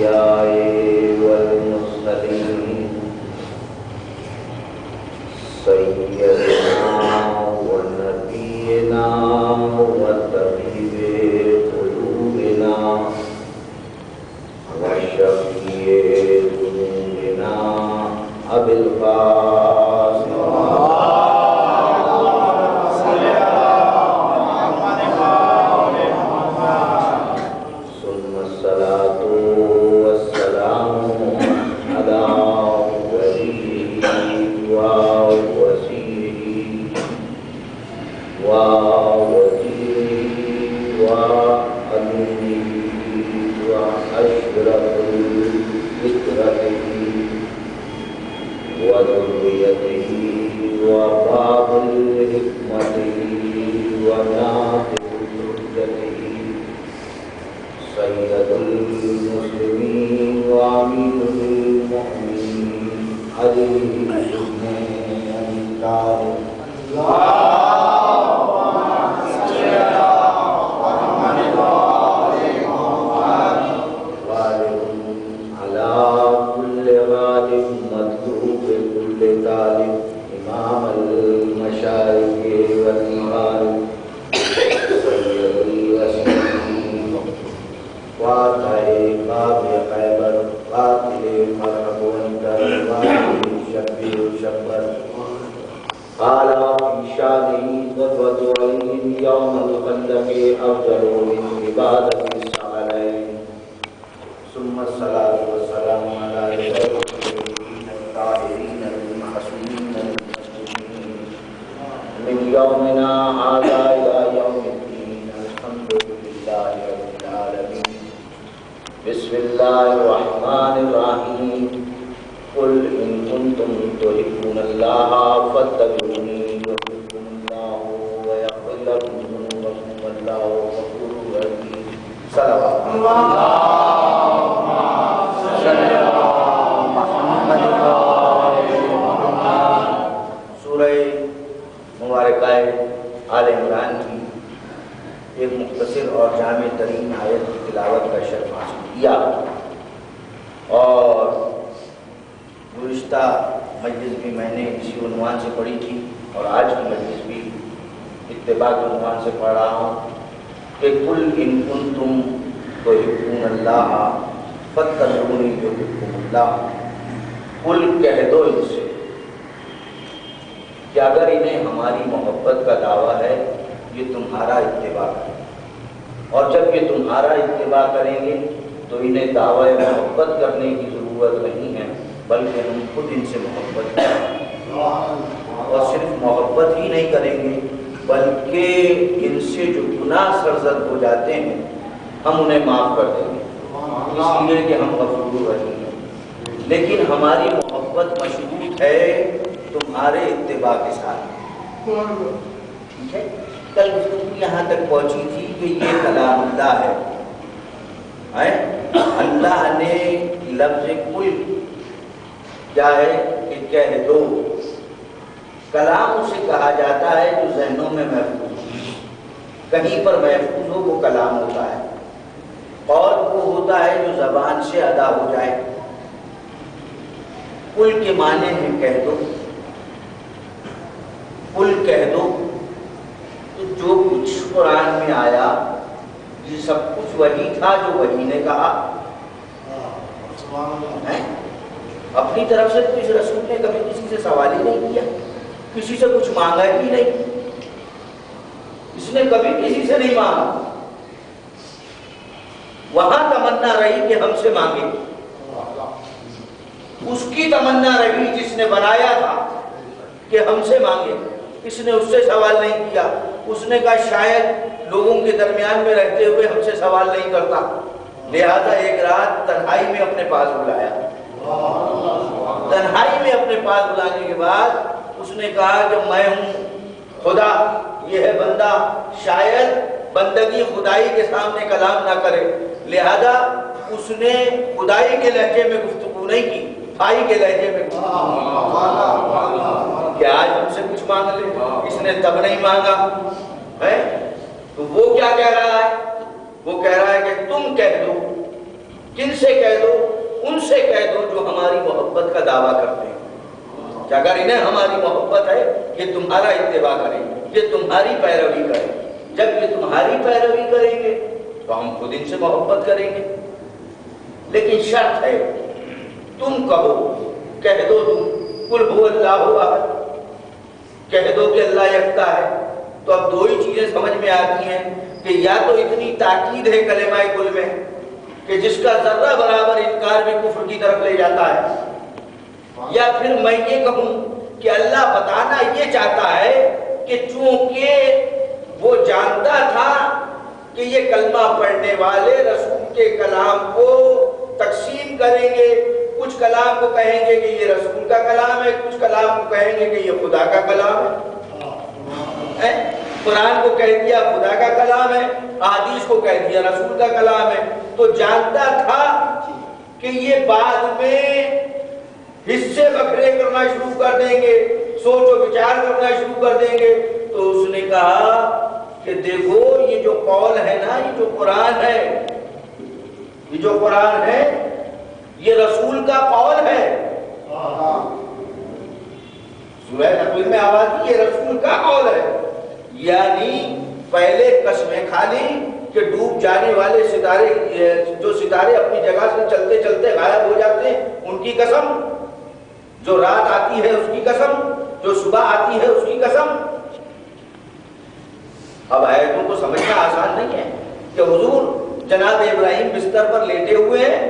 الأنبياء والمرسلين سيدنا ونبينا وطبيب قلوبنا وشفيع ذنوبنا أبي القاسم ثم الصلاة والسلام على وليه ووسيله ووجيه وأمينه وأشرف فطرته وذريته وباب الحكمة وناطق حجته سيد المسلمين وأمين المؤمنين عليه بن طالب إمام المشايخ والمغارب سيد الوسيم فاتح باب خیبر قاتل مرحب وانتر قاتل شبیر شبر قال في شانه غزوة علي يوم الخندق أفضل من عبادة الثقلين ثم الصلاة والسلام على المرسلين الطاهرين المعصومين المسلمين من يومنا هذا إلى يوم الدين الحمد لله رب العالمين بسم الله الرحمن الرحيم قل إن كنتم تحبون الله فاتبعوني يحببكم الله ويغفر لكم ذنوبكم والله غفور رحيم صلوات اللهم صل على محمد سورہ مبارکہ آل عمران کی ایک مختصر اور جامع ترین آیت کی تلاوت کا شرف حاصل کیا اور گزشتہ مجلس بھی میں نے اسی عنوان سے پڑھی تھی اور آج کی مجلس بھی اتباع کے عنوان سے پڑھ رہا ہوں کہ قل ان کنتم تحبون اللہ فاتبعونی یحببکم اللہ. قل کہہ دو ان سے کہ اگر انہیں ہماری محبت کا دعویٰ ہے یہ تمہارا اتباع کریں اور جب یہ تمہارا اتباع کریں گے تو انہیں دعویٰ محبت کرنے کی ضرورت نہیں ہے بلکہ ہم خود ان سے محبت کریں گے اور صرف محبت ہی نہیں کریں گے بلکہ ان سے جو گناہ سرزد ہو جاتے ہیں ہم انہیں معاف کر دیں گے اس لیے کہ ہم غفور رحیم ہیں. لیکن ہماری محبت مشروط ہے تمہارے اتباع کے ساتھ. ٹھیک ہے, کل گفتگو یہاں تک پہنچی تھی کہ یہ کلام اللہ ہے. اللہ نے لفظ کل کیا ہے کہ کہہ دو. کلام اسے کہا جاتا ہے جو ذہنوں میں محفوظ ہو, کہیں پر محفوظ ہو وہ کلام ہوتا ہے. قول وہ ہوتا ہے جو زبان سے ادا ہو جائے. کل کے معنی ہے کہہ دو. کل کہہ دو تو جو کچھ قرآن میں آیا یہ سب کچھ وہی تھا جو وہی نے کہا. اپنی طرف سے تو اس رسول نے کبھی کسی سے سوال ہی نہیں کیا, کسی سے کچھ مانگا ہی نہیں. اس نے کبھی کسی سے نہیں مانگا. وہاں تمنا رہی کہ ہم سے مانگے, اس کی تمنا رہی جس نے بنایا تھا کہ ہم سے مانگے. اس نے اس سے سوال نہیں کیا. اس نے کہا شاید لوگوں کے درمیان میں رہتے ہوئے ہم سے سوال نہیں کرتا, لہذا ایک رات تنہائی میں اپنے پاس بلایا. تنہائی میں اپنے پاس بلانے کے بعد اس نے کہا کہ میں ہوں خدا, یہ ہے بندہ. شاید بندگی خدائی کے سامنے کلام نہ کرے, لہذا اس نے خدائی کے لہجے میں گفتگو نہیں کی, بھائی کے لہجے میں کہ آج ہم سے کچھ مانگ لے. اس نے تب نہیں مانگا ہے. تو وہ کیا کہہ رہا ہے؟ وہ کہہ رہا ہے کہ تم کہہ دو. کن سے کہہ دو؟ کا دعویٰ کرتے ہیں کہ اگر انہیں ہماری محبت ہے یہ تمہارا اتباع کریں، یہ تمہاری پیروی کریں۔ جب یہ تمہاری پیروی کریں گے تو ہم خود ان سے محبت کریں گے، لیکن شرط ہے تم کہو، کہہ دو تم قل هو اللہ احد، کہہ دو کہ اللہ یکتا ہے۔ تو اب دو ہی چیزیں سمجھ میں آتی ہیں کہ یا تو اتنی تاکید ہے کلمہ کل میں کہ جس کا ذرہ برابر انکار بھی کفر کی طرف لے جاتا ہے، یا پھر میں یہ کہوں کہ اللہ بتانا یہ چاہتا ہے کہ چونکہ وہ جانتا تھا کہ یہ کلمہ پڑھنے والے رسول کے کلام کو تقسیم کریں گے، کچھ کلام کو کہیں گے کہ یہ رسول کا کلام ہے، کچھ کلام کو کہیں گے کہ یہ خدا کا کلام ہے۔ قرآن کو کہہ دیا خدا کا کلام ہے، احادیث کو کہہ دیا رسول کا کلام ہے۔ تو جانتا تھا کہ یہ بعد میں حصے بکھرے کرنا شروع کر دیں گے، سوچ و وچار کرنا شروع کر دیں گے۔ تو اس نے کہا کہ دیکھو یہ جو قول ہے نا، یہ جو قرآن ہے، یہ جو قرآن ہے یہ رسول کا قول ہے۔ سورہ نحل میں آواز یہ رسول کا قول ہے، یعنی پہلے قسمیں کھا لی کہ ڈوب جانے والے ستارے، جو ستارے اپنی جگہ سے چلتے چلتے غائب ہو جاتے ہیں ان کی قسم، جو رات آتی ہے اس کی قسم، جو صبح آتی ہے اس کی قسم۔ اب آیتوں کو سمجھنا آسان نہیں ہے کہ حضور جناب ابراہیم بستر پر لیٹے ہوئے ہیں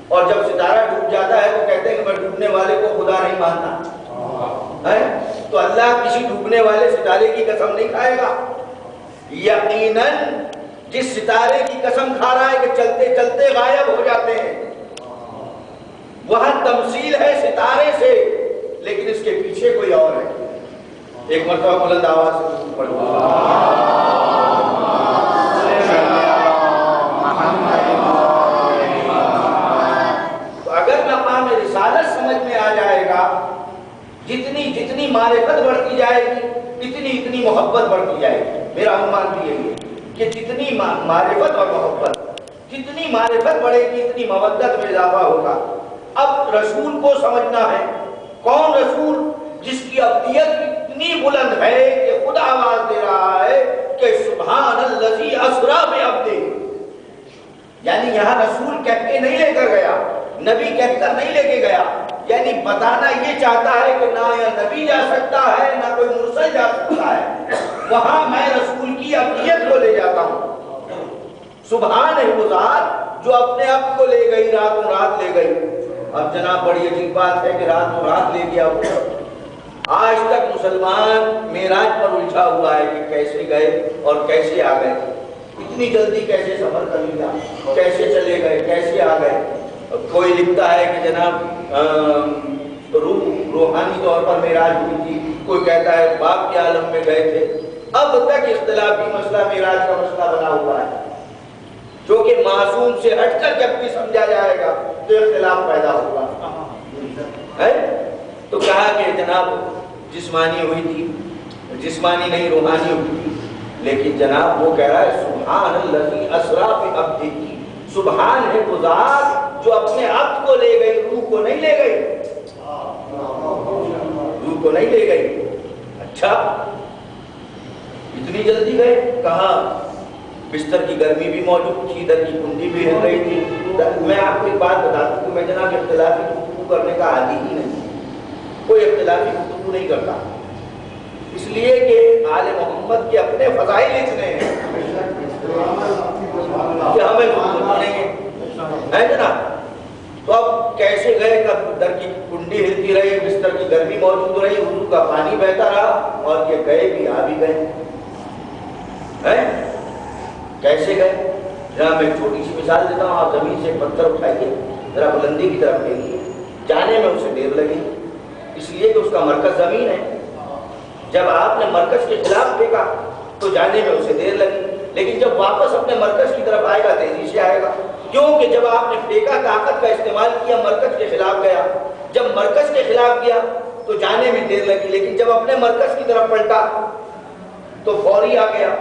اور جب ستارہ ڈوب جاتا ہے تو کہتے ہیں کہ میں ڈوبنے والے کو خدا نہیں مانتا ہے، تو اللہ کسی ڈوبنے والے ستارے کی قسم نہیں کھائے گا۔ یقیناً جس ستارے کی قسم کھا رہا ہے کہ چلتے چلتے غائب ہو جاتے ہیں، وہاں تمثیل ہے ستارے سے، لیکن اس کے پیچھے کوئی اور ہے۔ ایک مرتبہ بلند آواز سے پڑھو۔ تو اگر مقام رسالت سمجھ میں آ جائے گا، جتنی جتنی معرفت بڑھتی جائے گی اتنی اتنی محبت بڑھتی جائے گی۔ میرا عنوان بھی یہی ہے کہ جتنی معرفت اور محبت، جتنی معرفت بڑھے گی اتنی مودت میں اضافہ ہوگا۔ اب رسول کو سمجھنا ہے، کون رسول؟ جس کی ابدیت اتنی بلند ہے کہ خود آواز دے رہا ہے کہ سبحان الذی اسری بعبدہ، یعنی یہاں رسول کہہ کے نہیں لے کر گیا، نبی کہہ کر نہیں لے کے گیا، یعنی بتانا یہ چاہتا ہے کہ نہ یہ نبی جا سکتا ہے نہ کوئی مرسل جا سکتا ہے، وہاں میں رسول کی ابدیت کو لے جاتا ہوں۔ سبحان ہے وہ ذات جو اپنے آپ کو لے گئی، راتوں رات لے گئی۔ اب جناب بڑی عجیب بات ہے کہ راتوں رات لے گیا وہ، آج تک مسلمان معراج پر الجھا ہوا ہے کہ کیسے گئے اور کیسے آ گئے، اتنی جلدی کیسے سفر کر لیا، کیسے چلے گئے، کیسے آ گئے۔ کوئی لکھتا ہے کہ جناب روحانی طور پر معراج ہوئی تھی، کوئی کہتا ہے باپ کے عالم میں گئے تھے۔ اب تک اختلافی مسئلہ معراج کا مسئلہ بنا ہوا ہے، جو کہ معصوم سے ہٹ کر جب بھی سمجھا جائے گا تو اختلاف پیدا ہوگا۔ تو کہا کہ جناب جسمانی ہوئی تھی، جسمانی نہیں روحانی ہوئی تھی، لیکن جناب وہ کہہ رہا ہے سبحان الذی اسری بعبدہ، سبحان ہے وہ ذات جو اپنے عبد کو لے گئی، روح کو نہیں لے گئی، روح کو نہیں لے گئی۔ اچھا اتنی جلدی گئے؟ کہاں؟ بستر کی گرمی بھی موجود تھی، در کی کنڈی بھی ہل رہی تھی۔ میں آپ کو ایک بات بتاتا ہوں کہ میں جناب اختلافی گفتگو کرنے کا عادی ہی نہیں، کوئی اختلافی گفتگو نہیں کرتا، اس لیے کہ آل محمد کے اپنے فضائل اتنے ہیں کہ ہمیں بولیں گے، ہے جناب۔ تو اب کیسے گئے؟ کب در کی کنڈی ہلتی رہی، بستر کی گرمی موجود رہی، وضو کا پانی بہتا رہا، اور یہ گئے بھی آ بھی گئے۔ کیسے گئے؟ جناب میں چھوٹی سی مثال دیتا ہوں، آپ زمین سے پتھر اٹھائیے، ذرا بلندی کی طرف دیکھیے، جانے میں اسے دیر لگی، اس لیے کہ اس کا مرکز زمین ہے۔ جب آپ نے مرکز کے خلاف پھینکا تو جانے میں اسے دیر لگی، لیکن جب واپس اپنے مرکز کی طرف آئے گا تیزی سے آئے گا، کیونکہ جب آپ نے پھینکا طاقت کا استعمال کیا، مرکز کے خلاف گیا، جب مرکز کے خلاف گیا تو جانے میں دیر لگی، لیکن جب اپنے مرکز کی طرف پلٹا تو فوری آ گیا۔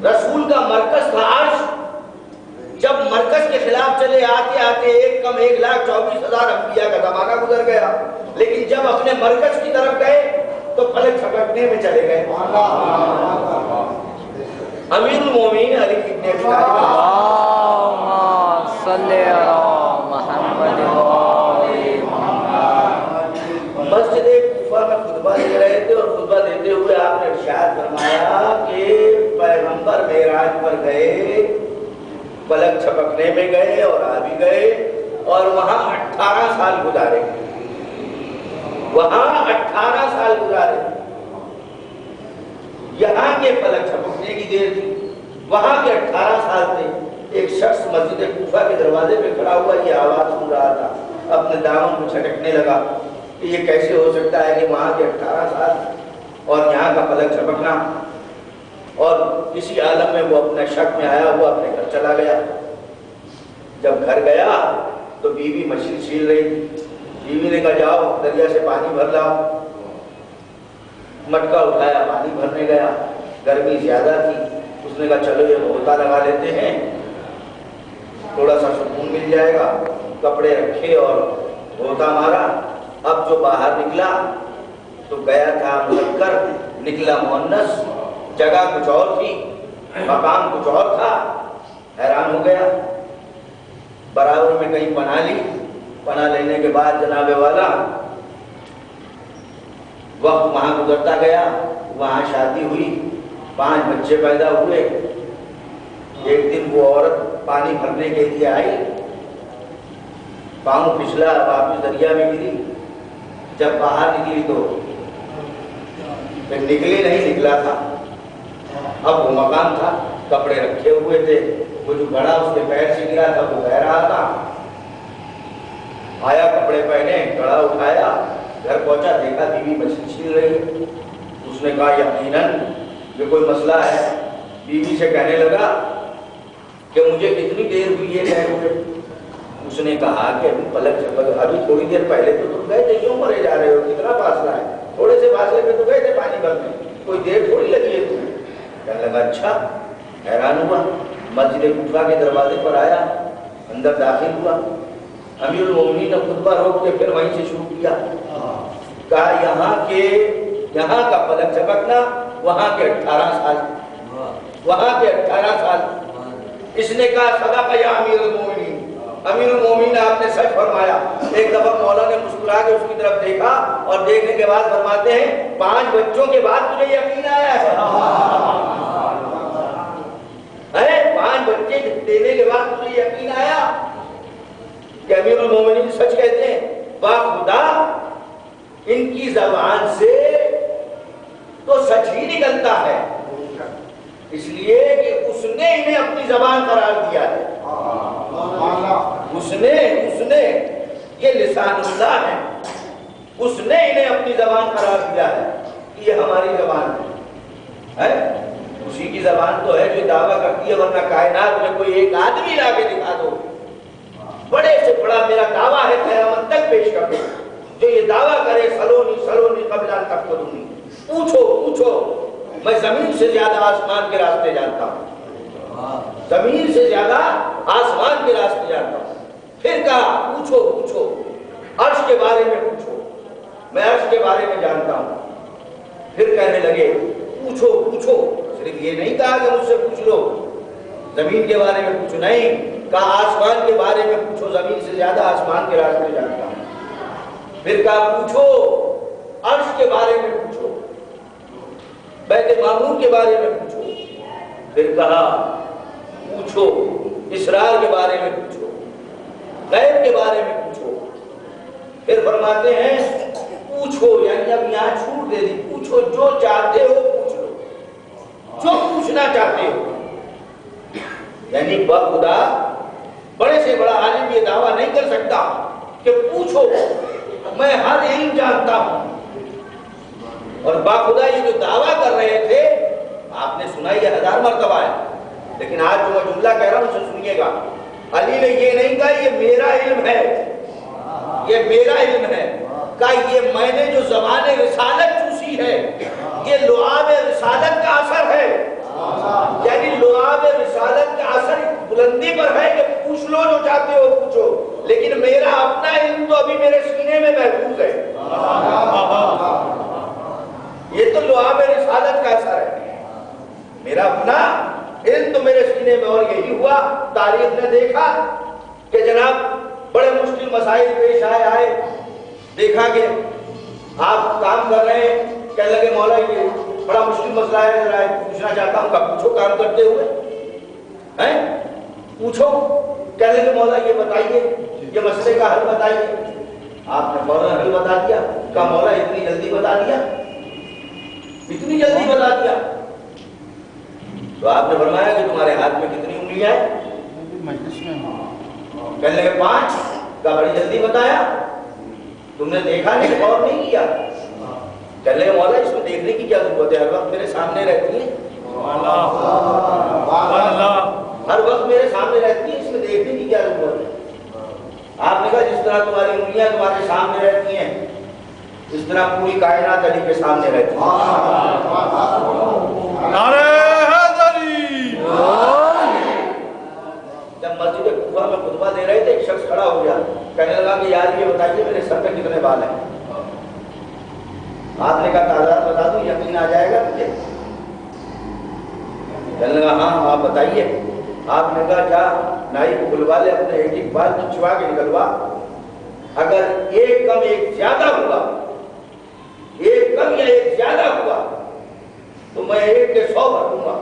رسول کا مرکز تھا عرش، جب مرکز کے خلاف چلے آتے آتے 1,24,000 انبیاء کا زمانہ گزر گیا، لیکن جب اپنے مرکز کی طرف گئے تو فلک جھپکنے میں چلے گئے۔ امیر المومنین علی ابن ابی طالب اللہم صلی علی محمد مسجد کوفہ میں خطبہ دے رہے تھے، اور خطبہ دیتے ہوئے آپ نے ارشاد فرمایا کہ پیغمبر معراج پر گئے، فلک چھپکنے میں گئے اور آ بھی گئے، اور وہاں 18 سال گزارے، وہاں 18 سال گزارے۔ یہاں کے فلک چھپکنے کی دیر تھی، وہاں کے 18 سال تھے۔ ایک شخص مسجد کوفہ کے دروازے پہ کھڑا ہوا یہ آواز سن رہا تھا، اپنے دامن کو چھٹکنے لگا کہ یہ کیسے ہو سکتا ہے کہ وہاں کے 18 سال اور یہاں کا فلک چھپکنا۔ اور کسی عالم میں وہ اپنے شک میں آیا ہوا اپنے گھر چلا گیا۔ جب گھر گیا تو بیوی مچھلی چھیل رہی تھی، بیوی نے کہا جاؤ دریا سے پانی بھر لاؤ۔ مٹکا اٹھایا، پانی بھرنے گیا، گرمی زیادہ تھی، اس نے کہا چلو یہ غوطہ لگا لیتے ہیں، تھوڑا سا سکون مل جائے گا۔ کپڑے رکھے اور غوطہ مارا۔ اب جو باہر نکلا تو گیا تھا مذکر، نکلا مؤنث، جگہ کچھ اور تھی، مقام کچھ اور تھا۔ حیران ہو گیا، برابر میں کہیں پناہ لی، پناہ لینے کے بعد جناب والا وقت وہاں گزرتا گیا، وہاں شادی ہوئی، 5 بچے پیدا ہوئے۔ ایک دن وہ عورت پانی بھرنے کے لیے آئی، پاؤں پھسلا، واپس دریا میں گری۔ جب باہر نکلی تو نکلی نہیں، نکلا تھا۔ اب وہ مقام تھا، کپڑے رکھے ہوئے تھے، وہ جو گھڑا اس کے پیر سے گرا تھا وہ بہ رہا تھا۔ آیا کپڑے پہنے، گھڑا اٹھایا، گھر پہنچا، دیکھا بیوی مچھلی چھیل رہی۔ اس نے کہا یقیناً یہ کوئی مسئلہ ہے۔ بیوی سے کہنے لگا کہ مجھے کتنی دیر ہوئی ہے گئے ہوئے؟ اس نے کہا کہ ابھی پلک جھپک، ابھی تھوڑی دیر پہلے تو تم گئے تھے، کیوں مرے جا رہے ہو؟ کتنا فاصلہ ہے؟ تھوڑے سے فاصلے پہ تو گئے تھے پانی بھرنے، کوئی دیر تھوڑی لگی ہے تمہیں۔ کہنے لگا اچھا۔ حیران ہوا، مسجد کوفہ کے دروازے پر آیا، اندر داخل ہوا۔ امیر المومنین نے خطبہ روک کے پھر وہیں سے شروع کیا، کہا یہاں کا فلک جھپکنا، وہاں کے 18 سال، وہاں کے 18 سال۔ اس نے کہا صدق یا امیر المومنین، امیر المومنین آپ نے سچ فرمایا۔ ایک دفعہ مولا نے مسکرا کے اس کی طرف دیکھا اور دیکھنے کے بعد فرماتے ہیں 5 بچوں کے بعد تجھے یقین آیا ہے؟ 5 بچے دینے کے بعد تجھے یقین آیا کہ امیر المومنین سچ کہتے ہیں؟ خدا ان کی زبان سے تو سچ ہی نکلتا ہے، اس لیے کہ اس نے انہیں اپنی زبان قرار دیا ہے۔ اس نے یہ لسان اللہ ہے، اس نے انہیں اپنی زبان قرار دیا ہے کہ یہ ہماری زبان ہے۔ اسی کی زبان تو ہے جو دعویٰ کرتی ہے، ورنہ کائنات میں کوئی ایک آدمی لا کے دکھا دو، بڑے سے بڑا میرا دعویٰ ہے قیامت تک پیش کر دو، جو یہ دعویٰ کرے سلونی قبل ان تقتلونی، پوچھو میں زمین سے زیادہ آسمان کے راستے جانتا ہوں، زمین سے زیادہ آسمان کے راستے جانتا ہوں۔ پھر کہا پوچھو عرش کے بارے میں پوچھو، میں عرش کے بارے میں جانتا ہوں۔ پھر کہنے لگے پوچھو، صرف یہ نہیں کہا کہ مجھ سے پوچھ لو زمین کے بارے میں پوچھو، نہیں کہا آسمان کے بارے میں پوچھو، زمین سے زیادہ آسمان کے راستے جانتا ہوں۔ پھر کہا پوچھو عرش کے بارے میں پوچھو، بیت معمور کے بارے میں پوچھو۔ پھر کہا پوچھو اسرار کے بارے میں پوچھو، غیب کے بارے میں پوچھو۔ پھر فرماتے ہیں پوچھو، یعنی اب یہاں چھوٹ دے دی، پوچھو جو چاہتے ہو پوچھ لو، جو پوچھنا چاہتے ہو۔ یعنی بخدا بڑے سے بڑا عالم یہ دعویٰ نہیں کر سکتا کہ پوچھو میں ہر علم جانتا ہوں۔ اور باخدا یہ جو دعویٰ کر رہے تھے آپ نے سنا یہ 1000 مرتبہ ہے، لیکن آج جو میں جملہ کہہ رہا ہوں اسے سنیے گا۔ علی نے یہ نہیں کہا یہ میرا علم ہے، یہ میرا علم ہے، کہا یہ میں نے جو زبان رسالت چوسی ہے، یہ لعاب رسالت کا اثر ہے، یعنی لعاب رسالت کا اثر بلندی پر ہے کہ پوچھ لو جو چاہتے ہو پوچھو، لیکن میرا اپنا علم تو ابھی میرے سینے میں محفوظ ہے۔ یہ تو لعاب رسالت کا اثر ہے، میرا اپنا علم تو میرے سینے میں۔ اور یہی ہوا، تاریخ نے دیکھا کہ جناب بڑے مشکل مسائل پیش آئے، دیکھا کہ آپ کام کر رہے ہیں، کہنے لگے مولا یہ بڑا مشکل مسئلہ ہے، ذرا پوچھنا چاہتا ہوں۔ کہا پوچھو، کام کرتے ہوئے ہیں پوچھو۔ کہنے لگے مولا یہ بتائیے، یہ مسئلے کا حل بتائیے۔ آپ نے فوراً حل بتا دیا۔ کہا مولا اتنی جلدی بتا دیا، اتنی جلدی بتا دیا؟ تو آپ نے فرمایا کہ تمہارے ہاتھ میں کتنی انگلیاں ہیں؟ کہنے لگے 5۔ کہا بڑی جلدی بتایا، تم نے دیکھا نہیں، غور نہیں کیا؟ کہنے لگے مولا اس میں دیکھنے کی کیا ضرورت ہے، ہر وقت میرے سامنے رہتی ہے، ہر وقت میرے سامنے رہتی ہے، اس میں دیکھنے کی کیا ضرورت ہے؟ آپ نے کہا جس طرح تمہاری انگلیاں تمہارے سامنے رہتی ہیں، اس طرح پوری کائنات علی کے سامنے رہتی ہے۔ نعرہ حیدری! جب مسجد کوفہ میں خطبہ دے رہے تھے، ایک شخص کھڑا ہو گیا، کہنے لگا کہ یار یہ بتائیے میرے سر پہ کتنے بال ہیں؟ آپ نے کہا تعداد بتا دوں، یقین آ جائے گا مجھے؟ کہنے لگا ہاں آپ بتائیے۔ آپ نے کہا جا نائی کو بلوا لے، اپنے ایک بال کھنچوا کے نکلوا، اگر ایک کم ایک زیادہ ہوا، ایک کم یا ایک زیادہ ہوا تو میں 1 کے 100 بھر دوں گا۔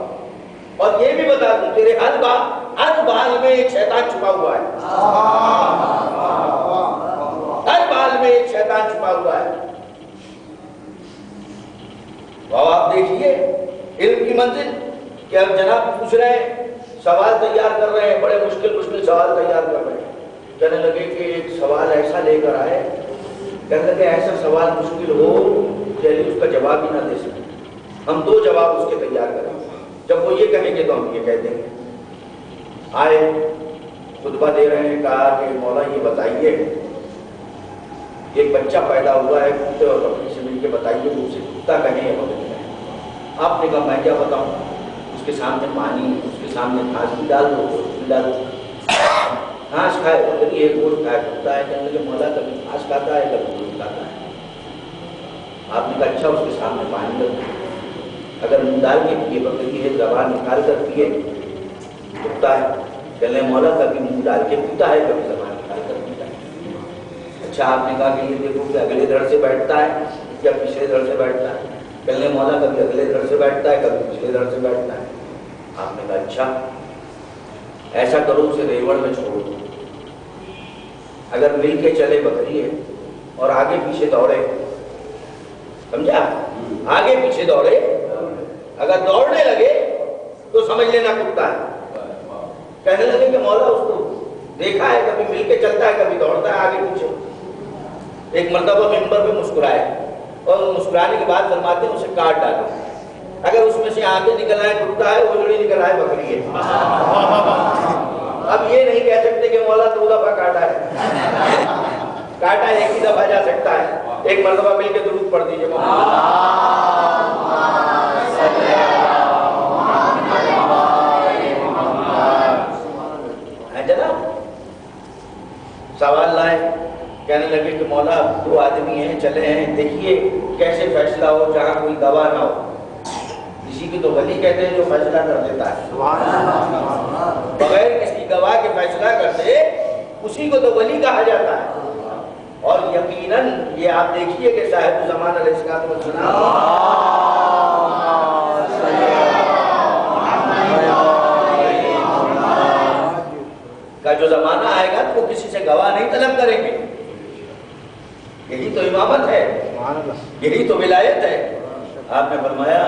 اور یہ بھی بتا دوں تیرے ہر بال میں ایک شیطان چھپا ہوا ہے، ہر بال میں ایک شیطان چھپا ہوا ہے۔ آپ دیکھیے علم کی منزل کہ اب جناب پوچھ رہے ہیں، سوال تیار کر رہے ہیں، بڑے مشکل سوال تیار کر رہے ہیں۔ کہنے لگے کہ ایک سوال ایسا لے کر آئے، کہنے لگے ایسا سوال مشکل ہو کہ اس کا جواب ہی نہ دے سکے، ہم 2 جواب اس کے تیار کریں، جب وہ یہ کہیں گے تو ہم یہ کہہ دیں گے۔ آئے خطبہ دے رہے ہیں، کہا کہ مولا یہ بتائیے ایک بچہ پیدا ہوا ہے، کتے اور بکری سے مل کے بتائیے وہ اسے کتا کہیں یا بکری کہیں؟ آپ نے کہا میں کیا بتاؤں، اس کے سامنے پانی، اس کے سامنے گھاس بھی ڈال دو، بھی ڈال دو، گھاس کھائے بکری ہے، گوشت کھائے کتا ہے۔ کہنے لگے مولا کبھی گھاس کھاتا ہے کبھی گوشت کھاتا ہے۔ آپ نے کہا اچھا اس کے سامنے پانی رکھ دو، اگر منہ ڈال کے پیے بکری ہے، زبان نکال کر پیے کتا ہے۔ کہنے لگے مولا کبھی منہ ڈال کے پیتا ہے کبھی زبان نکال کر پیتا ہے۔ اچھا آپ نے کہا کہ یہ دیکھو کہ اگلے دھڑ سے بیٹھتا ہے یا پچھلے دھڑ سے بیٹھتا ہے؟ کہنے لگے مولا کبھی اگلے دھڑ سے بیٹھتا ہے کبھی پچھلے دھڑ سے بیٹھتا ہے۔ آپ نے کہا اچھا ایسا کرو اسے ریوڑ میں چھوڑ دو، اگر مل کے چلے بکری ہے اور آگے پیچھے دوڑے، سمجھا؟ آگے پیچھے دوڑے، اگر دوڑنے لگے تو سمجھ لینا کتا ہے۔ کہنے لگے کہ مولا اس کو دیکھا ہے کبھی مل کے چلتا ہے کبھی دوڑتا ہے آگے پیچھے۔ ایک مرتبہ ممبر پہ مسکرائے اور مسکرانے کے بعد فرماتے ہیں اسے کاٹ ڈالو، اگر اس میں سے آگے نکل آئے کتا ہے، اجڑی نکل آئے بکری ہے۔ اب یہ نہیں کہہ سکتے کہ مولا 2 دفعہ کاٹا ہے، کاٹا ایک ہی دفعہ جا سکتا ہے۔ ایک مرتبہ مل کے درود پڑھ دیجیے۔ جناب سوال لائے، کہنے لگے کہ مولا 2 آدمی ہیں چلے ہیں، دیکھیے کیسے فیصلہ ہو جہاں کوئی گواہ نہ ہو۔ کسی کی تو ولی کہتے ہیں جو فیصلہ کر دیتا ہے، بغیر کسی گواہ کے فیصلہ کرتے اسی کو تو ولی کہا جاتا ہے۔ اور یقیناً یہ آپ دیکھیے کہ صاحب زمان علیہ السلام کا جو زمانہ آئے گا تو وہ کسی سے گواہ نہیں طلب کریں گے۔ یہی تو امامت ہے، یہی تو ولایت ہے۔ آپ نے فرمایا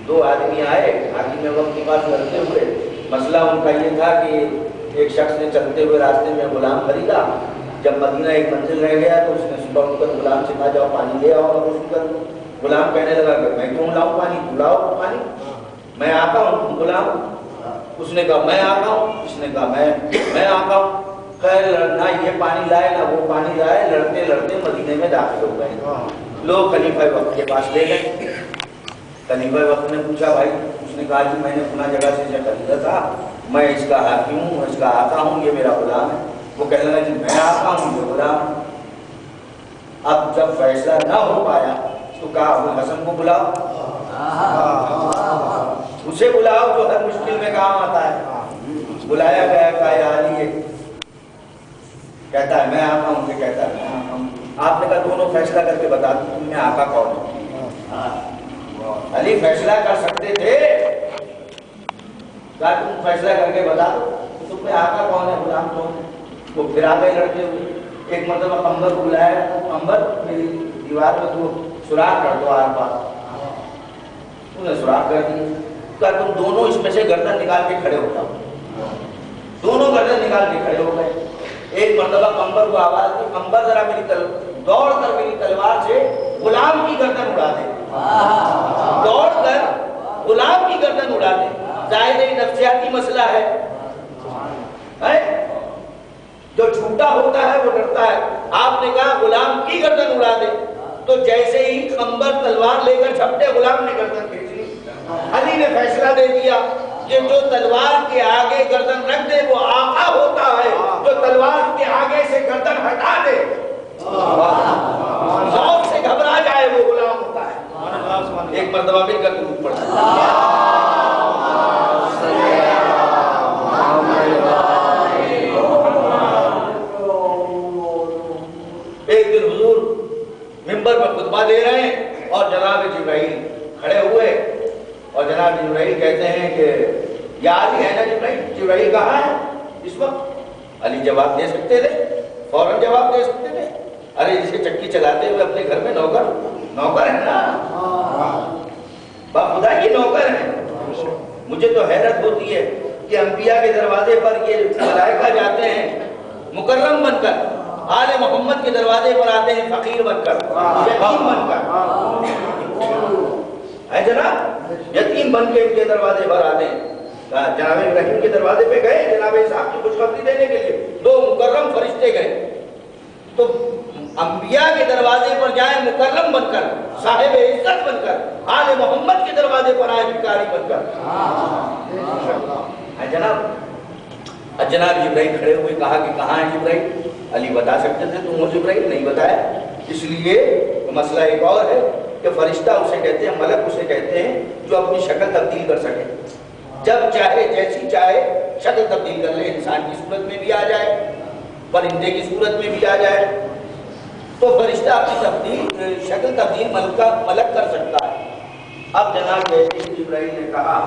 2 آدمی آئے حاکم وقت کے پاس لڑتے ہوئے، مسئلہ ان کا یہ تھا کہ ایک شخص نے چلتے ہوئے راستے میں غلام خریدا، جب مدینہ ایک منزل رہ گیا تو اس نے صبح اٹھ کر غلام سے کہا جاؤ پانی لے آؤ اور غسل کر دو۔ غلام کہنے لگا کہ میں کیوں لاؤں پانی، تو لاؤ پانی، میں آتا ہوں تم غلام۔ اس نے کہا میں آتا ہوں، اس نے کہا میں آتا ہوں۔ خیر نہ یہ پانی لائے نہ وہ پانی لائے، لڑتے لڑتے مدینے میں داخل ہو گئے۔ لوگ خلیفہ وقت کے پاس لے گئے۔ خلیفہ وقت نے پوچھا بھائی اس اس نے کہا جی میں نے فلاں جگہ سے اسے خریدا تھا، میں اس کا حاکم ہوں، اس کا آقا ہوں، یہ میرا غلام ہے۔ وہ کہنے لگا جی میں آقا ہوں، یہ غلام ہے۔ اب جب فیصلہ نہ ہو پایا تو کہا ابوالحسن کو بلاؤ، اسے بلاؤ جو ہر مشکل میں کام آتا ہے۔ بلایا گیا، کہا یا علی، یہ کہتا ہے میں آقا ہوں، یہ کہتا ہے میں آقا ہوں۔ آپ نے کہا دونوں فیصلہ کر کے بتا دو تم میں آقا کون ہے۔ علی فیصلہ کر سکتے تھے، کہا تم فیصلہ کر کے بتا دو تم میں آقا کون ہے، غلام کون ہے۔ وہ پھر آ گئے لڑتے ہوئے۔ ایک مرتبہ قمبر کو بلایا، قمبر میری دیوار میں تو سوراخ کر دو آر پار۔ انہوں نے سوراخ کر دی۔ کہا تم دونوں اس میں سے گردن نکال کے کھڑے ہو جاؤ۔ دونوں گردن نکال کے کھڑے ہو گئے۔ ایک مرتبہ قمبر کو آواز دی، قمبر ذرا دوڑ کر میری تلوار سے غلام کی گردن اڑا دے، دوڑ کر غلام کی گردن اڑا دے۔ ظاہر ہے نفسیاتی مسئلہ ہے، جو جھوٹا ہوتا ہے وہ ڈرتا ہے۔ آپ نے کہا غلام کی گردن اڑا دے، تو جیسے ہی قمبر تلوار لے کر جھپٹے، غلام نے گردن کھینچ لی۔ علی نے فیصلہ دے دیا کہ جو تلوار کے آگے گردن رکھ دے وہ آقا ہوتا ہے، جو تلوار کے آگے سے گردن ہٹا دے خوف سے گھبرا جائے وہ غلام ہوتا ہے۔ ایک مرتبہ مل کر درود پڑھیں۔ ایک دن حضور منبر پر خطبہ دے رہے ہیں اور جناب جبرائیل کھڑے ہوئے، اور جناب جبرائیل کہتے ہیں کہ یا علی ہے نا جبرائیل؟ جبرائیل کہاں ہے اس وقت؟ علی جواب دے سکتے تھے، فوراً جواب دے سکتے تھے، ارے جسے چکی چلاتے ہوئے اپنے گھر میں نوکر ہے نا، خدا کی نوکر ہے۔ مجھے تو حیرت ہوتی ہے کہ انبیاء کے دروازے پر یہ ملائکہ جاتے ہیں مکرم بن کر، آل محمد کے دروازے پر آتے ہیں فقیر بن کر، یتیم بن کر، ہے جناب، یتیم بن کے ان کے دروازے پر آتے ہیں۔ جناب ابراہیم کے دروازے پہ گئے جناب اسحاق کی خوشخبری دینے کے لیے، دو مکرم فرشتے گئے۔ تو انبیاء کے دروازے پر جائیں مکرم بن کر، صاحب عزت بن کر، آل محمد کے دروازے پر آئے بھکاری بن کر، ہے جناب۔ جناب جبرائیل کھڑے ہوئے، کہا کہ کہاں ہے جبرائیل؟ علی بتا سکتے تھے، تم ہو جبرائیل؟ نہیں بتایا۔ اس لیے مسئلہ ایک اور ہے کہ فرشتہ اسے کہتے ہیں، ملک اسے کہتے ہیں جو اپنی شکل تبدیل کر سکے، جب چاہے جیسی چاہے شکل تبدیل کر لے، انسان کی صورت میں بھی آ جائے، پرندے کی صورت میں بھی آ جائے، تو فرشتہ اپنی شکل تبدیل ملک کر سکتا ہے۔ اب جناب جیسے جبرائیل نے کہا،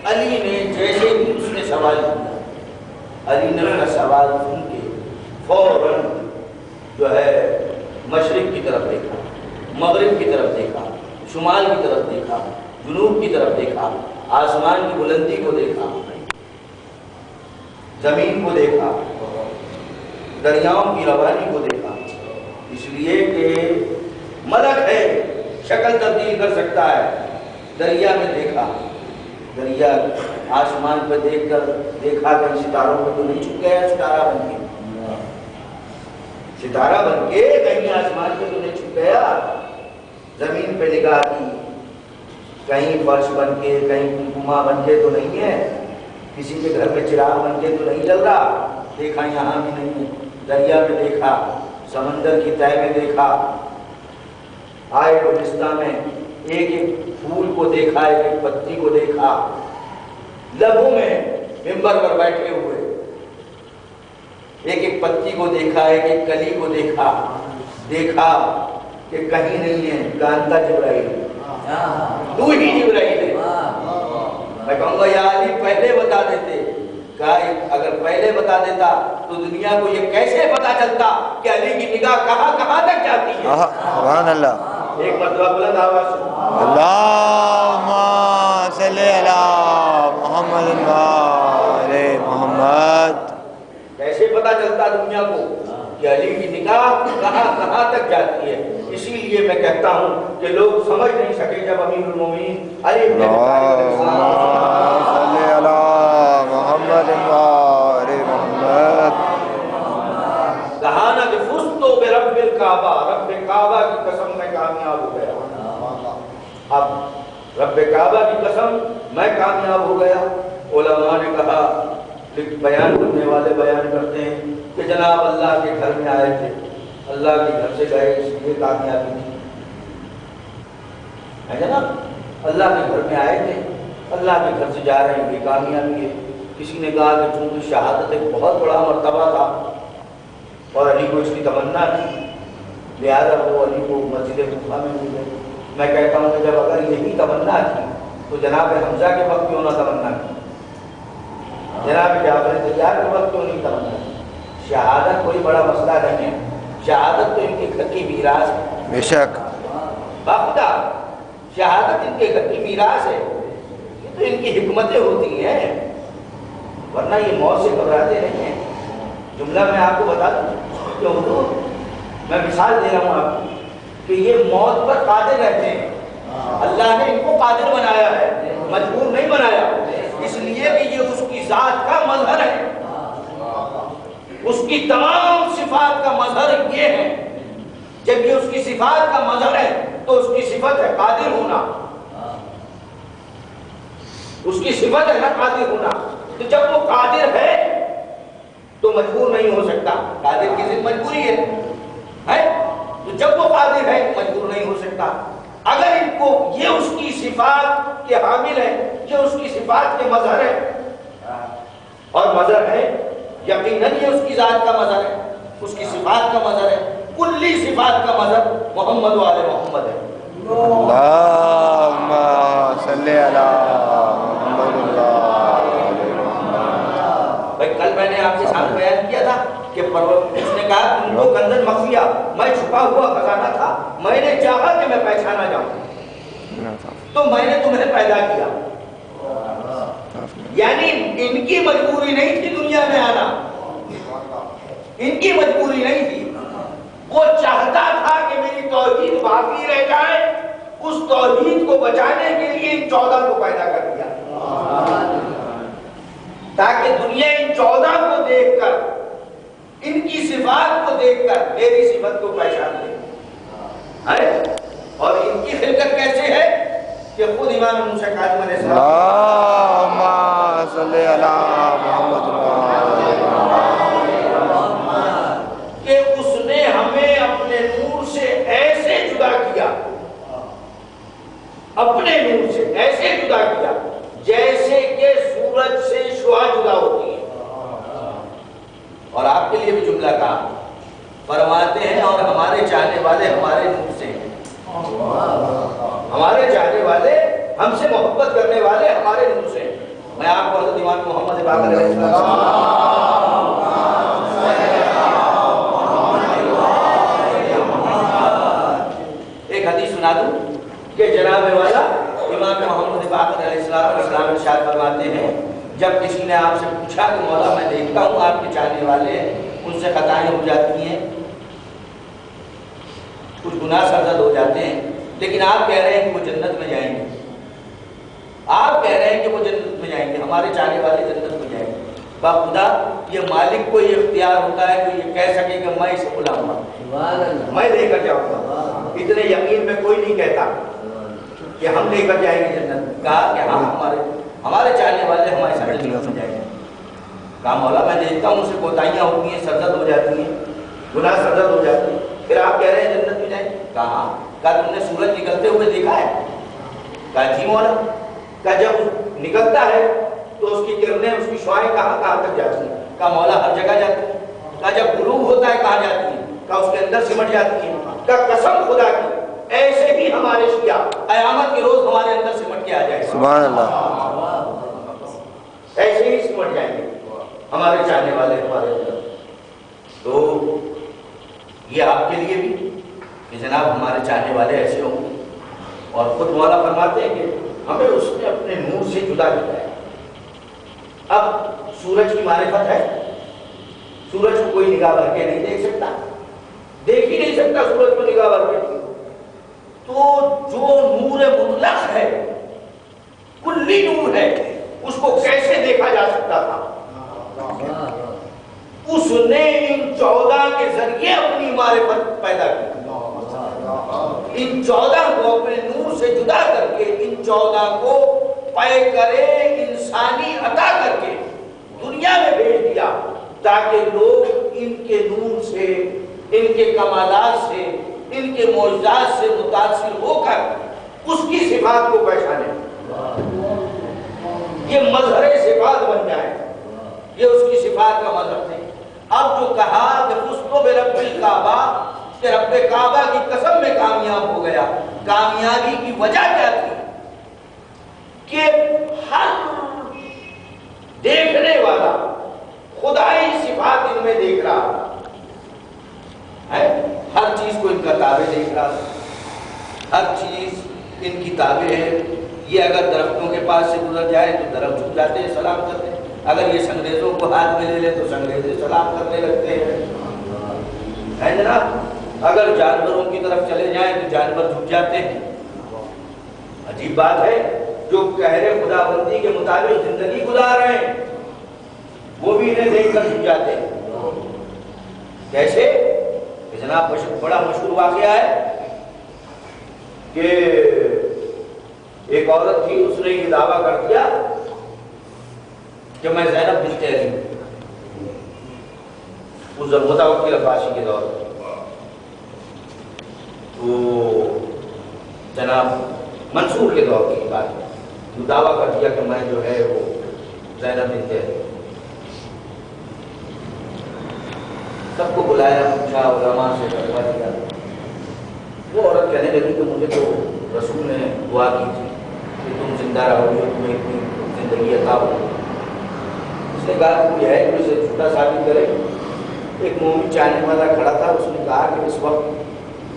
علی نے جیسے ہی اس نے سوال کیا، علی نے اپنا سوال سن کے فوراً جو ہے مشرق کی طرف دیکھا، مغرب کی طرف دیکھا، شمال کی طرف دیکھا، جنوب کی طرف دیکھا، آسمان کی بلندی کو دیکھا، زمین کو دیکھا، دریاؤں کی روانی کو دیکھا، اس لیے کہ ملک ہے، شکل تبدیل کر سکتا ہے۔ دریا میں دیکھا، دریا آسمان پہ دیکھ کر دیکھا کہ ستاروں پہ تو نہیں چھپ گیا، ستارہ بن کے، ستارہ بن کے کہیں آسمان پہ تو نہیں چھپ گیا۔ زمین پہ نگاہ کی، کہیں فرش بن کے، کہیں کنکما بن کے تو نہیں ہے، کسی کے گھر میں چراغ بن کے تو نہیں جل رہا، دیکھا یہاں بھی نہیں ہے۔ دریا میں دیکھا، سمندر کی تہہ میں دیکھا، آئے بلستہ میں ایک ایک پھول کو دیکھا، ایک ایک پتی کو دیکھا، لبوں میں منبر پر بیٹھے ہوئے ایک ایک پتی کو دیکھا، ایک ایک کلی کو دیکھا، دیکھا کہ کہیں نہیں ہے، کانتا جبرائیل، تو ہی جبرائیل ہے۔ میں کہوں گا یا علی پہلے بتا دیتے، کہا اگر پہلے بتا دیتا تو دنیا کو یہ کیسے پتا چلتا کہ علی کی نگاہ کہاں کہاں تک جاتی ہے۔ سبحان اللہ۔ ایک مرتبہ بلند آواز سے اللہم صلی علی محمد و آل محمد۔ کیسے پتا چلتا دنیا کو کہ علی کی نگاہ کہاں کہاں تک جاتی ہے۔ اسی لیے میں کہتا ہوں کہ لوگ سمجھ نہیں سکے جب امیر المومنین علی بن ابی طالب صلی علی محمد و آل محمد کہا نا کہ فزتو برب الکعبہ، رب کعبہ کی قسم میں کامیاب ہو گیا۔ اب رب کعبہ کی قسم میں کامیاب ہو گیا۔ علماء نے کہا کہ بیان کرنے والے بیان کرتے ہیں کہ جناب اللہ کے گھر میں آئے تھے، اللہ کے گھر سے گئے، اس لیے کامیابی تھی۔ ہے جناب اللہ کے گھر میں آئے تھے، اللہ کے گھر سے جا رہے ہیں، یہ کامیابی ہے۔ کسی نے کہا کہ چونکہ شہادت ایک بہت بڑا مرتبہ تھا اور علی کو اس کی تمنا تھی، لہٰذا وہ علی کو مسجد کوفہ میں مل گئے۔ میں کہتا ہوں کہ جب اگر یہی تمنا تھی تو جناب حمزہ کے وقت کیوں نہ تمنا کی، جناب جعفر طیار کے وقت کیوں نہیں تمنا کی؟ شہادت کوئی بڑا مسئلہ نہیں ہے، شہادت تو ان کے گھر کی میراث ہے۔ بے شک باخدا شہادت ان کے گھر کی میراث ہے، یہ تو ان کی حکمتیں ہوتی ہیں، ورنہ یہ موت سے گھبراتے نہیں ہیں۔ جملہ میں آپ کو بتا دوں کہ حضور میں مثال دے رہا ہوں آپ کو کہ یہ موت پر قادر رہتے ہیں، اللہ نے ان کو قادر بنایا ہے، مجبور نہیں بنایا، اس لیے کہ یہ اس کی ذات کا مظہر ہے، اس کی تمام صفات کا مظہر یہ ہے۔ جب یہ اس کی صفات کا مظہر ہے تو اس کی صفت ہے قادر ہونا، اس کی صفت ہے نا قادر ہونا، تو جب وہ قادر ہے تو مجبور نہیں ہو سکتا، قادر کی ضد مجبوری ہے، تو جب وہ قادر ہے مجبور نہیں ہو سکتا۔ اگر ان کو یہ اس کی صفات کے حامل ہے، یہ اس کی صفات کے مظہر ہے، اور مظہر ہے یقیناً یہ اس کی ذات کا مظہر ہے، اس کی صفات کا مظہر ہے، کلی صفات کا مظہر محمد و آل محمد ہے۔ اللہم صلی علی محمد علیہ محمد۔ بھائی کل میں نے آپ کے ساتھ بیان کیا تھا کہ اس نے کہا ان کو کنزن مخفیہ، میں چھپا ہوا خزانہ تھا، میں نے چاہا کہ میں پہچانا جاؤں تو میں نے تمہیں پیدا کیا۔ یعنی ان کی مجبوری نہیں تھی دنیا میں آنا، ان کی مجبوری نہیں تھی، وہ چاہتا تھا کہ میری توحید باقی رہ جائے، اس توحید کو بچانے کے لیے ان 14 کو پیدا کر دیا تاکہ دنیا ان 14 کو دیکھ کر، ان کی صفات کو دیکھ کر میری صفت کو پہچان لے۔ اور ان کی خلقت کیسے ہے کہ خود امام موسیٰ کاظم علیہ السلام اللہم صلی علی محمد کہ اس نے ہمیں اپنے نور سے ایسے جدا کیا، اپنے نور سے ایسے جدا کیا جیسے کہ سورج سے شعاع جدا ہوتی ہے۔ اور آپ کے لیے بھی جملہ کہا، فرماتے ہیں اور ہمارے چاہنے والے ہمارے نور سے ہیں، ہمارے چاہنے والے ہم سے محبت کرنے والے ہمارے نور سے ہیں۔ میں آپ کو حضرت امام محمد باقر علیہ السلام ایک حدیث سنا دوں کہ جناب والا امام محمد باقر علیہ السلام ارشاد فرماتے ہیں، جب کسی نے آپ سے پوچھا کہ مولا میں دیکھتا ہوں آپ کے چاہنے والے ان سے خطائیں ہو جاتی ہیں، کچھ گناہ سرزد ہو جاتے ہیں، لیکن آپ کہہ رہے ہیں کہ وہ جنت میں جائیں گے، آپ کہہ رہے ہیں کہ وہ جنت میں جائیں گے، ہمارے چاہنے والے جنت میں جائیں گے۔ خدا یہ مالک کو یہ اختیار ہوتا ہے کہ یہ کہہ سکے کہ میں اسے بلاؤں گا، میں لے کر جاؤں گا۔ اتنے یقین میں کوئی نہیں کہتا کہ ہم لے کر جائیں گے جنت، کہا کہ ہاں ہمارے چاہنے والے ہمارے ساتھ جنت میں جائیں گے۔ کہا مولا میں دیکھتا ہوں ان سے کوتاہیاں ہوتی ہیں، سرزد ہو جاتی ہیں، گناہ سرزد ہو جاتی ہیں، پھر آپ کہہ رہے ہیں جنت میں جائیں گے۔ کہا تم نے سورج نکلتے ہوئے دیکھا ہے؟ کہا جی مولا۔ کہا جب نکلتا ہے تو اس کی کرنیں، اس کی شعائیں کہاں تک جاتی ہیں؟ کہا مولا ہر جگہ جاتی ہیں۔ کہا جب غروب ہوتا ہے کہاں جاتی ہیں؟ کہا اس کے اندر سمٹ جاتی ہیں۔ کہا قسم خدا کی ایسے بھی ہمارے شیعہ قیامت کے روز ہمارے اندر سمٹ کے آ جائے گا، سبحان اللہ، ایسے ہی سمٹ جائیں گے ہمارے چاہنے والے ہمارے اندر۔ تو یہ آپ کے لیے بھی کہ جناب ہمارے چاہنے والے ایسے ہوں گے، اور خود مولا فرماتے ہیں کہ ہمیں اس نے اپنے نور سے جدا کیا ہے۔ اب سورج کی معرفت ہے، سورج کو کوئی نگاہ بھر کے نہیں دیکھ سکتا، دیکھ ہی نہیں سکتا سورج کو نگاہ بھر کے۔ تو جو نور مطلق ہے، کلی نور ہے، اس کو کیسے دیکھا جا سکتا تھا؟ اس نے ان 14 کے ذریعے اپنی معرفت پیدا کی، ان 14 کو اپنے نور سے جدا کر کے ان 14 کو پیکرے انسانی عطا کر کے دنیا میں بھیج دیا تاکہ لوگ ان کے نور سے، ان کے کمالات سے، ان کے معجزات سے متاثر ہو کر اس کی صفات کو پہچانے، یہ مظہر صفات بن جائے، یہ اس کی صفات کا مظہر ہے۔ اب جو کہا کہ فزت برب الکعبہ، کہ رب کعبہ کی قسم میں کامیاب ہو گیا، کامیابی کی وجہ کیا تھی؟ کہ ہر دیکھنے والا خدائی صفات ان میں دیکھ رہا ہے، ہر چیز کو ان کا تابع دیکھ رہا ہے، ہر چیز ان کی تابع ہے۔ یہ اگر درختوں کے پاس سے گزر جائے تو درخت جھک جاتے ہیں، سلام کرتے ہیں، اگر یہ سنگریزوں کو ہاتھ میں لے لے تو سنگریزے سلام کرنے لگتے ہیں، ہے جناب؟ اگر جانوروں کی طرف چلے جائیں تو جانور جھک جاتے ہیں۔ عجیب بات ہے، جو قہر خداوندی کے مطابق زندگی گزار رہے ہیں وہ بھی انہیں دیکھ کر جھک جاتے ہیں۔ کیسے؟ کہ جناب بڑا مشہور واقعہ ہے کہ ایک عورت تھی، اس نے یہ دعویٰ کر دیا کہ میں زینب بنت علی، اس متوکل عباسی کے دور میں، تو جناب منصور کے دور کی بات ہے، تو دعویٰ کر دیا کہ میں جو ہے وہ زینب بنت علی۔ سب کو بلایا، پوچھا، علماء سے فتویٰ دیا۔ وہ عورت کہنے لگی کہ مجھے تو رسول نے دعا کی تھی کہ تم زندہ رہو گے، تمہیں اتنی زندگی عطا ہو۔ اس نے کہا کہ کوئی ہے کہ اسے جھوٹا ثابت کرے؟ ایک مومن چاہنے والا کھڑا تھا، اس نے کہا کہ اس وقت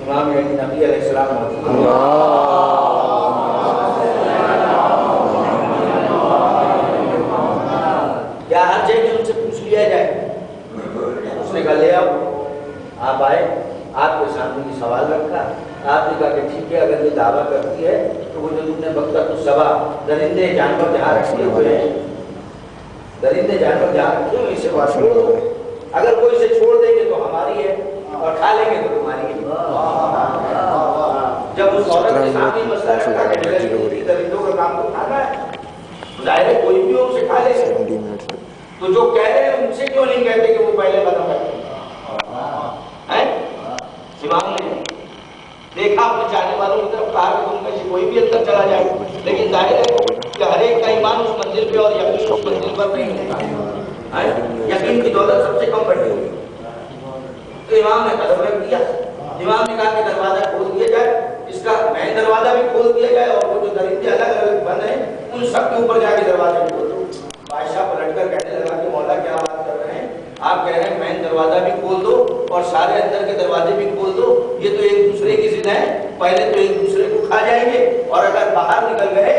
امام نبی علیہ السلام موجود ہیں۔ کیا حرج ہے کہ ان سے پوچھ لیا جائے؟ اس نے کہا لے آؤ۔ آپ آئے، آپ کے سامنے یہ سوال رکھا، آپ نے کہا کہ ٹھیک ہے، اگر یہ دعویٰ کرتی ہے تو وہ جو تم نے بقرۃ السبع، درندے جانور جہاں رکھے ہوئے ہیں، درندے جانور جہاں رکھے ہوئے، اسے وہاں چھوڑ دو، اگر وہ اسے چھوڑ دیں گے تو ہماری ہے اور کھا لیں گے تو تمہاری ہے۔ جب اس عورت کے سامنے مسئلہ رکھا کہ درندوں کا کام تو کھانا ہے، ظاہر ہے کوئی بھی اسے کھا لے سکتے، تو جو کہہ رہے ہیں ان سے کیوں نہیں کہتے کہ وہ پہلے ختم کرتے ہیں؟ امام نے دیکھا اپنے چاہنے والوں کی طرف، کہا کہ تم میں سے کوئی بھی اندر چلا جائے، لیکن ظاہر ہے کہ ہر ایک کا ایمان اس منزل پہ اور یقین اس منزل پر نہیں ہوتا، یقین کی دولت سب سے کم بڑھی ہوئی۔ تو امام نے قدم رکھ دیا، امام نے کہا کہ دروازہ کھول دیا جائے، اس کا مین دروازہ بھی کھول دیا جائے، اور وہ جو درندے الگ الگ بند ہیں ان سب کے اوپر جا کے دروازہ کھول دو۔ بادشاہ پلٹ کر کہنے لگا کہ مولا کیا بات کر رہے ہیں، آپ کہہ رہے ہیں مین دروازہ بھی کھول دو اور سارے اندر کے دروازے بھی کھول دو، یہ تو ایک دوسرے کی ضد ہے، پہلے تو ایک دوسرے کو کھا جائیں گے، اور اگر باہر نکل گئے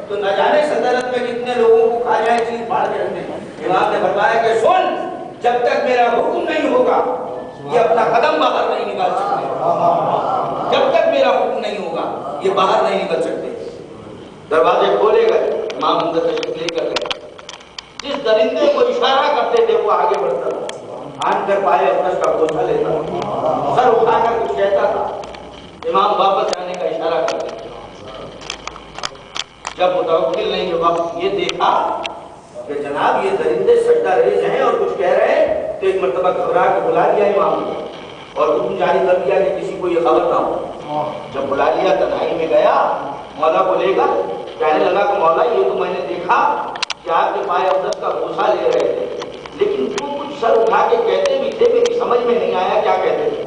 تو نہ جانے سلطنت میں کتنے لوگوں کو کھا جائیں، چیز پھاڑ کے رکھتے ہیں۔ امام نے فرمایا کہ سن، جب تک میرا حکم نہیں ہوگا یہ اپنا قدم باہر نہیں نکال سکتے، جب تک میرا حکم نہیں ہوگا یہ باہر نہیں نکل سکتے۔ دروازے کھولے گئے، امام اندر تشریف لے کر گئے، جس درندے کو اشارہ کرتے تھے وہ آگے بڑھتا تھا، آن کر پائے اپنا کا بوجھا لیتا تھا، سر اٹھا کر کچھ کہتا تھا، امام واپس جانے کا اشارہ کرتے تھے۔ جب متوکل نے یہ وقت یہ دیکھا کہ جناب یہ درندے سجدہ ریز ہیں اور کچھ کہہ رہے ہیں، تو ایک مرتبہ گھبرا کے بلا لیا امام کو اور حکم جاری کر دیا کہ کسی کو یہ خبر نہ ہو۔ جب بلا لیا تنہائی میں گیا، مولا کو لے کر کہنے لگا کہ مولا یہ تو میں نے دیکھا کہ آپ کے پائے عبدت کا بوسہ لے رہے تھے، لیکن جو کچھ سر اٹھا کے کہتے بھی تھے میری سمجھ میں نہیں آیا کیا کہتے تھے۔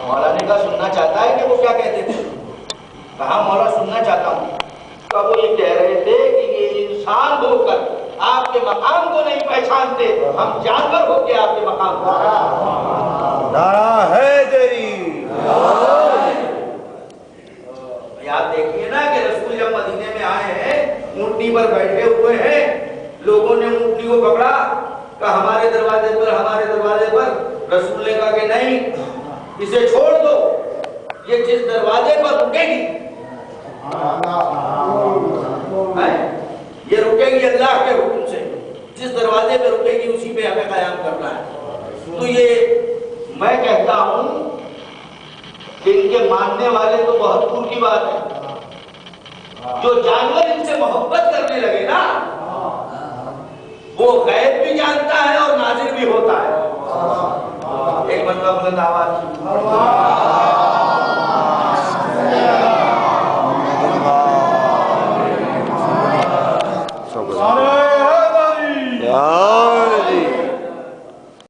مولا نے کہا سننا چاہتا ہے کہ وہ کیا کہتے تھے؟ کہا مولا سننا چاہتا ہوں۔ کہا وہ یہ کہہ رہے تھے کہ یہ انسان ہو کر آپ کے مقام کو نہیں پہچانتے، ہم جانور ہو کے آپ کے مقام کو پہچانتے۔ نعرہ حیدری۔ آپ دیکھیے نا کہ رسول جب مدینے میں آئے ہیں، اونٹنی پر بیٹھے ہوئے ہیں، لوگوں نے اونٹنی کو پکڑا، کہا ہمارے دروازے پر، ہمارے دروازے پر۔ رسول نے کہا کہ نہیں، اسے چھوڑ دو، یہ جس دروازے پر رکے گی یہ رکے گی اللہ کے حکم سے، جس دروازے پہ رکے گی اسی پہ ہمیں قیام کرنا ہے۔ تو یہ میں کہتا ہوں کہ ان کے ماننے والے تو بہت دور کی بات ہے، جو جانور ان سے سے محبت کرنے لگے نا، وہ غیب بھی جانتا ہے اور ناظر بھی ہوتا ہے. ایک مرتبہ بلند آواز